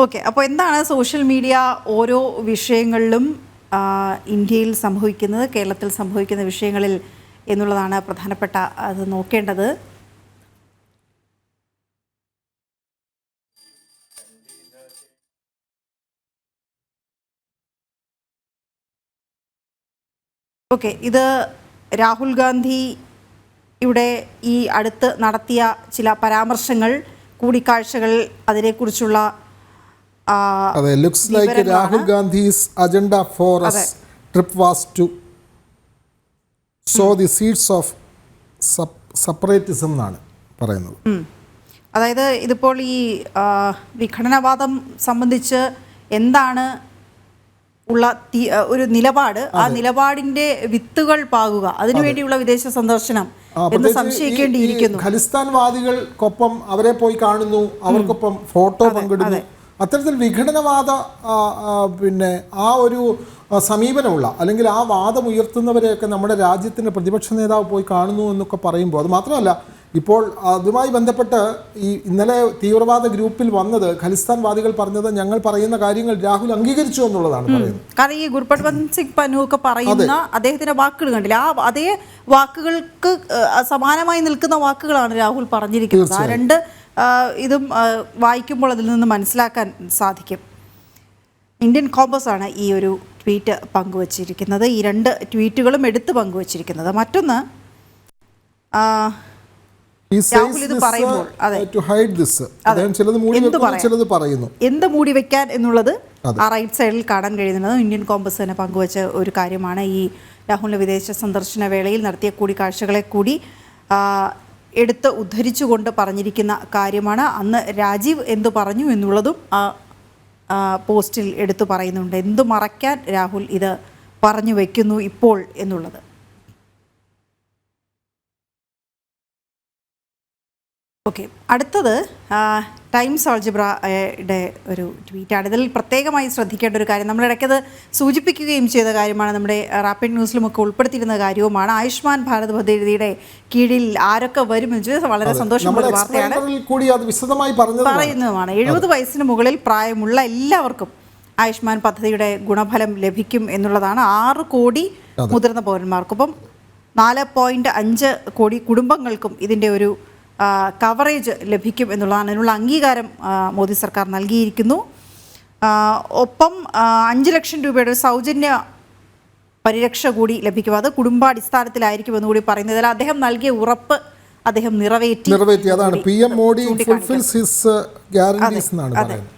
Okay, അപ്പോൾ എന്താണ് social media ഓരോ വിഷയങ്ങളിലും ഇന്ത്യയിൽ സംഭവിക്കുന്നത്, കേരളത്തിൽ സംഭവിക്കുന്ന വിഷയങ്ങളിൽ എന്നുള്ളതാണ് പ്രധാനപ്പെട്ട അത് നോക്കേണ്ടത്. ഓക്കെ, ഇത് രാഹുൽ ഗാന്ധിയുടെ ഈ അടുത്ത് നടത്തിയ ചില പരാമർശങ്ങൾ, കൂടിക്കാഴ്ചകൾ, അതിനെക്കുറിച്ചുള്ള looks like Rahul Gandhi's agenda for a trip was to sow the seeds of separatism എന്നാണ് പറയുന്നത്. അതായത് ഇതിപ്പോൾ ഈ വിഘടനവാദം സംബന്ധിച്ച് എന്താണ് ഉള്ള ഒരു നിലപാട്, ആ നിലപാടിന്റെ വിത്തുകൾ പാകുക, അതിനുവേണ്ടിയുള്ള വിദേശ സന്ദർശനം എന്ന് സംശയിക്കേണ്ടിയിരിക്കുന്നു. ഖലിസ്ഥാൻ വാദികൾക്കൊപ്പം അവരെ പോയി കാണുന്നു, അവർക്കൊപ്പം ഫോട്ടോ പങ്കിടുന്നു. അത്തരത്തിൽ വിഘടനവാദ ആ ഒരു സമീപനമുള്ള അല്ലെങ്കിൽ ആ വാദം ഉയർത്തുന്നവരെയൊക്കെ നമ്മുടെ രാജ്യത്തിൻ്റെ പ്രതിപക്ഷ നേതാവ് പോയി കാണുന്നു എന്നൊക്കെ പറയുമ്പോൾ, അത് മാത്രമല്ല ഇപ്പോൾ അതുമായി ബന്ധപ്പെട്ട് ഈ ഇന്നലെ തീവ്രവാദ ഗ്രൂപ്പിൽ വന്നത് ഖലിസ്ഥാൻ വാദികൾ പറഞ്ഞത് ഞങ്ങൾ പറയുന്ന കാര്യങ്ങൾ രാഹുൽ അംഗീകരിച്ചു എന്നുള്ളതാണ് പറയുന്നത്. കാരണം ഈ ഗുർപത്വന്ത് സിംഗ് പന്നു ഒക്കെ പറയുന്ന അദ്ദേഹത്തിന്റെ വാക്കുകൾ കണ്ടില്ല, ആ അതേ വാക്കുകൾക്ക് സമാനമായി നിൽക്കുന്ന വാക്കുകളാണ് രാഹുൽ പറഞ്ഞിരിക്കുന്നത്. ആ രണ്ട് ഇതും വായിക്കുമ്പോൾ അതിൽ നിന്ന് മനസ്സിലാക്കാൻ സാധിക്കും. ഇന്ത്യൻ കോമ്പസ് ആണ് ഈ ഒരു ട്വീറ്റ് പങ്കുവച്ചിരിക്കുന്നത്, ഈ രണ്ട് ട്വീറ്റുകളും എടുത്ത് പങ്കുവച്ചിരിക്കുന്നത്. മറ്റൊന്ന് എന്ത് മൂടി വെക്കാൻ എന്നുള്ളത് ആ റൈറ്റ് സൈഡിൽ കാണാൻ കഴിയുന്നത് ഇന്ത്യൻ കോമ്പസ് തന്നെ പങ്കുവച്ച ഒരു കാര്യമാണ്. ഈ രാഹുലിന്റെ വിദേശ സന്ദർശന വേളയിൽ നടത്തിയ കൂടിക്കാഴ്ചകളെ കൂടി എടുത്ത് ഉദ്ധരിച്ചുകൊണ്ട് പറഞ്ഞിരിക്കുന്ന കാര്യമാണ്. അന്ന് രാജീവ് എന്തു പറഞ്ഞു എന്നുള്ളതും ആ പോസ്റ്റിൽ എടുത്തു പറയുന്നുണ്ട്. എന്തു മറയ്ക്കാൻ രാഹുൽ ഇത് പറഞ്ഞു വയ്ക്കുന്നു ഇപ്പോൾ എന്നുള്ളത്. ഓക്കെ, അടുത്തത് ടൈംസ് ആൾജിബ്രയുടെ ഒരു ട്വീറ്റാണ്. ഇതിൽ പ്രത്യേകമായി ശ്രദ്ധിക്കേണ്ട ഒരു കാര്യം, നമ്മൾ ഇടയ്ക്കത് സൂചിപ്പിക്കുകയും ചെയ്ത കാര്യമാണ്, നമ്മുടെ റാപ്പിഡ് ന്യൂസിലുമൊക്കെ ഉൾപ്പെടുത്തിയിരുന്ന കാര്യവുമാണ്. ആയുഷ്മാൻ ഭാരത് പദ്ധതിയുടെ കീഴിൽ ആരൊക്കെ വരുമെന്ന് ചോദിച്ചാൽ വളരെ സന്തോഷമുള്ള വാർത്തയാണ് പറയുന്നതുമാണ്. 70 വയസ്സിന് മുകളിൽ പ്രായമുള്ള എല്ലാവർക്കും ആയുഷ്മാൻ പദ്ധതിയുടെ ഗുണഫലം ലഭിക്കും എന്നുള്ളതാണ്. 6 കോടി മുതിർന്ന പൗരന്മാർക്കൊപ്പം 4.5 കോടി കുടുംബങ്ങൾക്കും ഇതിൻ്റെ ഒരു കവറേജ് ലഭിക്കും എന്നുള്ളതാണ്. അതിനുള്ള അംഗീകാരം മോദി സർക്കാർ നൽകിയിരിക്കുന്നു. ഒപ്പം 5 ലക്ഷം രൂപയുടെ സൗജന്യ പരിരക്ഷ കൂടി ലഭിക്കും. അത് കുടുംബാടിസ്ഥാനത്തിലായിരിക്കും എന്നുകൂടി പറയുന്നത്. അതിൽ അദ്ദേഹം നൽകിയ ഉറപ്പ് അദ്ദേഹം നിറവേറ്റി. അതാണ് PM Modi fulfils his guarantees എന്നാണ് പറയുന്നത്.